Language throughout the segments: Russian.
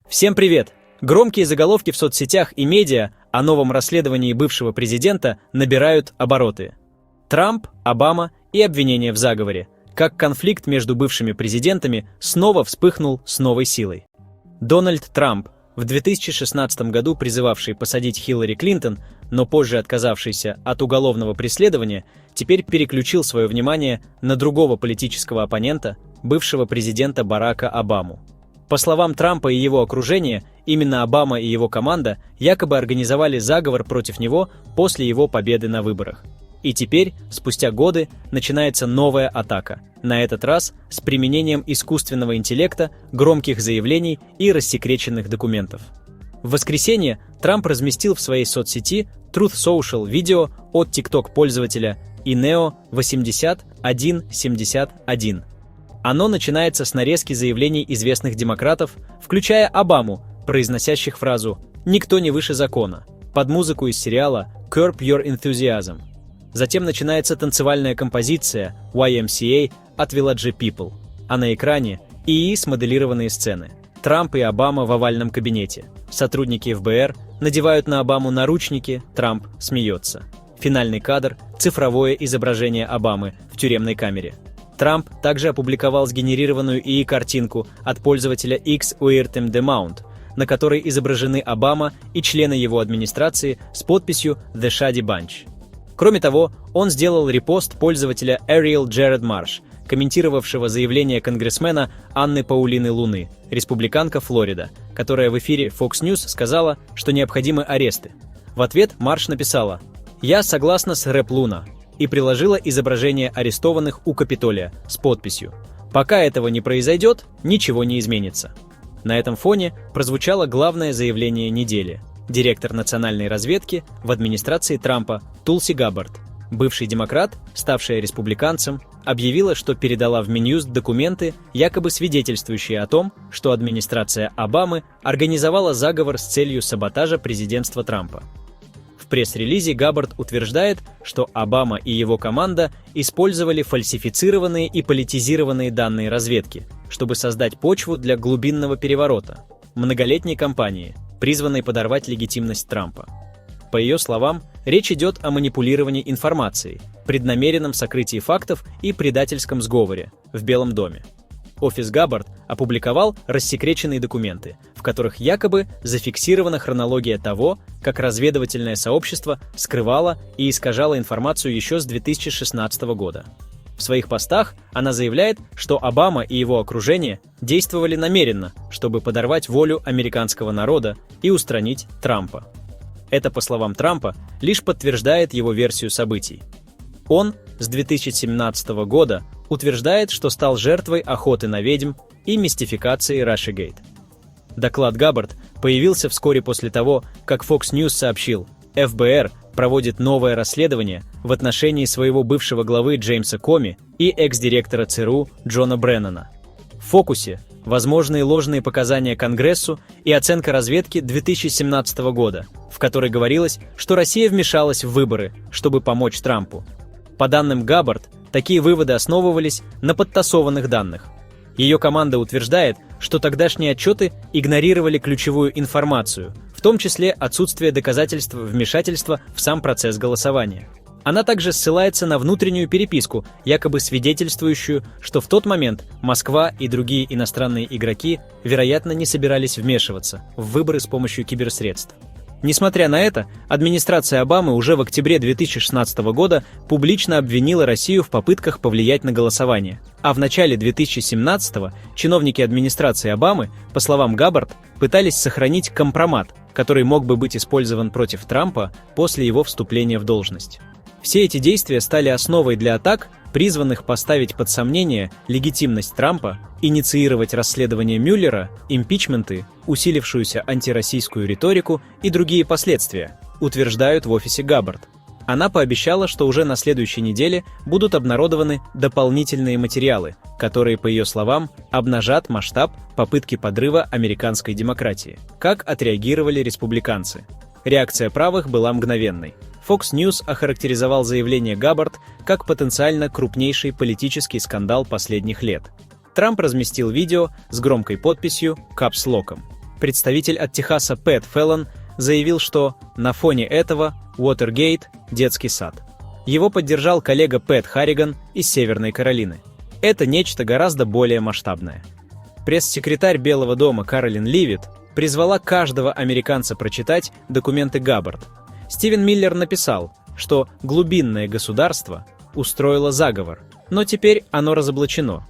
Всем привет! Громкие заголовки в соцсетях и медиа о новом расследовании бывшего президента набирают обороты. Трамп, Обама и обвинения в заговоре. Как конфликт между бывшими президентами снова вспыхнул с новой силой. Дональд Трамп, в 2016 году призывавший посадить Хиллари Клинтон, но позже отказавшийся от уголовного преследования, теперь переключил свое внимание на другого политического оппонента, бывшего президента Барака Обаму. По словам Трампа и его окружения, именно Обама и его команда якобы организовали заговор против него после его победы на выборах. И теперь, спустя годы, начинается новая атака, на этот раз с применением искусственного интеллекта, громких заявлений и рассекреченных документов. В воскресенье Трамп разместил в своей соцсети Truth Social видео от TikTok-пользователя Ineo80171. Оно начинается с нарезки заявлений известных демократов, включая Обаму, произносящих фразу «Никто не выше закона» под музыку из сериала Curb Your Enthusiasm. Затем начинается танцевальная композиция YMCA от Village People, а на экране ИИ-смоделированные сцены. Трамп и Обама в овальном кабинете. Сотрудники ФБР надевают на Обаму наручники, Трамп смеется. Финальный кадр – цифровое изображение Обамы в тюремной камере. Трамп также опубликовал сгенерированную ИИ-картинку от пользователя X-Weird-Mount, на которой изображены Обама и члены его администрации с подписью «The Shady Bunch». Кроме того, он сделал репост пользователя Ariel Jared Marsh, комментировавшего заявление конгрессмена Анны Паулины Луны, республиканка Флорида, которая в эфире Fox News сказала, что необходимы аресты. В ответ Марш написала «Я согласна с Рэп Луна» и приложила изображение арестованных у Капитолия с подписью «Пока этого не произойдет, ничего не изменится». На этом фоне прозвучало главное заявление недели. Директор национальной разведки в администрации Трампа Тулси Габбард, бывший демократ, ставшая республиканцем, объявила, что передала в Минюст документы, якобы свидетельствующие о том, что администрация Обамы организовала заговор с целью саботажа президентства Трампа. В пресс-релизе Габбард утверждает, что Обама и его команда использовали фальсифицированные и политизированные данные разведки, чтобы создать почву для глубинного переворота, многолетней кампании, призванной подорвать легитимность Трампа. По ее словам, речь идет о манипулировании информацией, преднамеренном сокрытии фактов и предательском сговоре в Белом доме. Офис Габбард опубликовал рассекреченные документы, в которых якобы зафиксирована хронология того, как разведывательное сообщество скрывало и искажало информацию еще с 2016 года. В своих постах она заявляет, что Обама и его окружение действовали намеренно, чтобы подорвать волю американского народа и устранить Трампа. Это, по словам Трампа, лишь подтверждает его версию событий. Он с 2017 года утверждает, что стал жертвой охоты на ведьм и мистификации Russiagate. Доклад Габбард появился вскоре после того, как Fox News сообщил, ФБР проводит новое расследование в отношении своего бывшего главы Джеймса Коми и экс-директора ЦРУ Джона Бреннана. В фокусе возможные ложные показания Конгрессу и оценка разведки 2017 года, в которой говорилось, что Россия вмешалась в выборы, чтобы помочь Трампу. По данным Габбард, такие выводы основывались на подтасованных данных. Ее команда утверждает, что тогдашние отчеты игнорировали ключевую информацию, в том числе отсутствие доказательств вмешательства в сам процесс голосования. Она также ссылается на внутреннюю переписку, якобы свидетельствующую, что в тот момент Москва и другие иностранные игроки, вероятно, не собирались вмешиваться в выборы с помощью киберсредств. Несмотря на это, администрация Обамы уже в октябре 2016 года публично обвинила Россию в попытках повлиять на голосование. А в начале 2017 чиновники администрации Обамы, по словам Габбард, пытались сохранить компромат, который мог бы быть использован против Трампа после его вступления в должность. Все эти действия стали основой для атак, призванных поставить под сомнение легитимность Трампа, инициировать расследование Мюллера, импичменты, усилившуюся антироссийскую риторику и другие последствия, утверждают в офисе Габбард. Она пообещала, что уже на следующей неделе будут обнародованы дополнительные материалы, которые, по ее словам, обнажат масштаб попытки подрыва американской демократии. Как отреагировали республиканцы? Реакция правых была мгновенной. Fox News охарактеризовал заявление Габбард как потенциально крупнейший политический скандал последних лет. Трамп разместил видео с громкой подписью «Капслоком». представитель от Техаса Пэт Феллон заявил, что на фоне этого Уотергейт – детский сад. Его поддержал коллега Пэт Харриган из Северной Каролины. Это нечто гораздо более масштабное. Пресс-секретарь Белого дома Каролин Ливит призвала каждого американца прочитать документы Габбард. Стивен Миллер написал, что глубинное государство устроило заговор, но теперь оно разоблачено.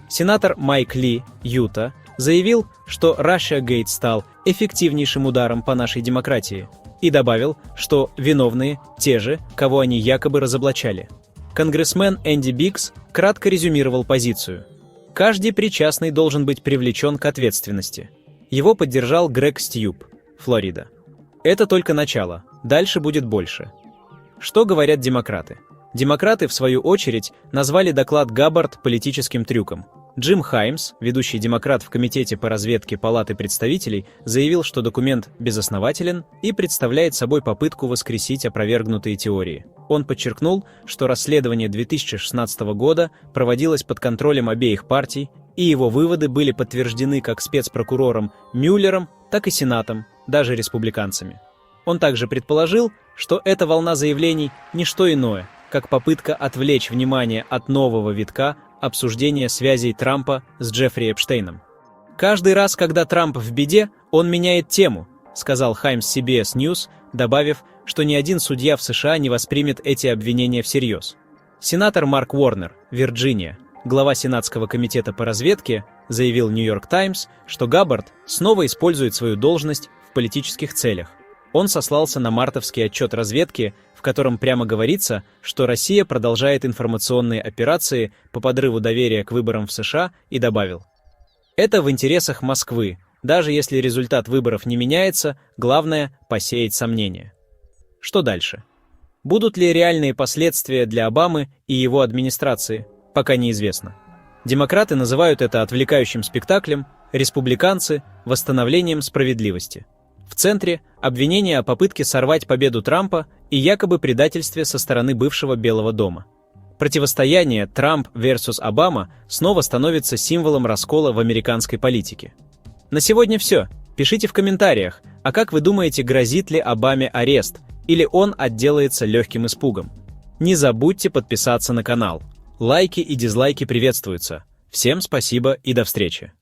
Сенатор Майк Ли, Юта, заявил, что Russiagate стал эффективнейшим ударом по нашей демократии, и добавил, что виновные те же, кого они якобы разоблачали. Конгрессмен Энди Бикс кратко резюмировал позицию. Каждый причастный должен быть привлечен к ответственности. Его поддержал Грег Стьюб, Флорида. Это только начало, дальше будет больше. Что говорят демократы? Демократы, в свою очередь, назвали доклад Габбард политическим трюком. Джим Хаймс, ведущий демократ в Комитете по разведке Палаты представителей, заявил, что документ безоснователен и представляет собой попытку воскресить опровергнутые теории. Он подчеркнул, что расследование 2016 года проводилось под контролем обеих партий, и его выводы были подтверждены как спецпрокурором Мюллером, так и Сенатом, даже республиканцами. Он также предположил, что эта волна заявлений – не что иное, как попытка отвлечь внимание от нового витка обсуждения связей Трампа с Джеффри Эпштейном. «Каждый раз, когда Трамп в беде, он меняет тему», сказал Хаймс CBS News, добавив, что ни один судья в США не воспримет эти обвинения всерьез. Сенатор Марк Уорнер, Вирджиния, глава Сенатского комитета по разведке, заявил Нью-Йорк Таймс, что Габбард снова использует свою должность в политических целях. Он сослался на мартовский отчет разведки, в котором прямо говорится, что Россия продолжает информационные операции по подрыву доверия к выборам в США, и добавил: «Это в интересах Москвы. Даже если результат выборов не меняется, главное – посеять сомнения». Что дальше? Будут ли реальные последствия для Обамы и его администрации? Пока неизвестно. Демократы называют это отвлекающим спектаклем, республиканцы – восстановлением справедливости. В центре – обвинение о попытке сорвать победу Трампа и якобы предательстве со стороны бывшего Белого дома. Противостояние Трамп versus Обама снова становится символом раскола в американской политике. На сегодня все. Пишите в комментариях, а как вы думаете, грозит ли Обаме арест, или он отделается легким испугом? Не забудьте подписаться на канал. Лайки и дизлайки приветствуются. Всем спасибо и до встречи.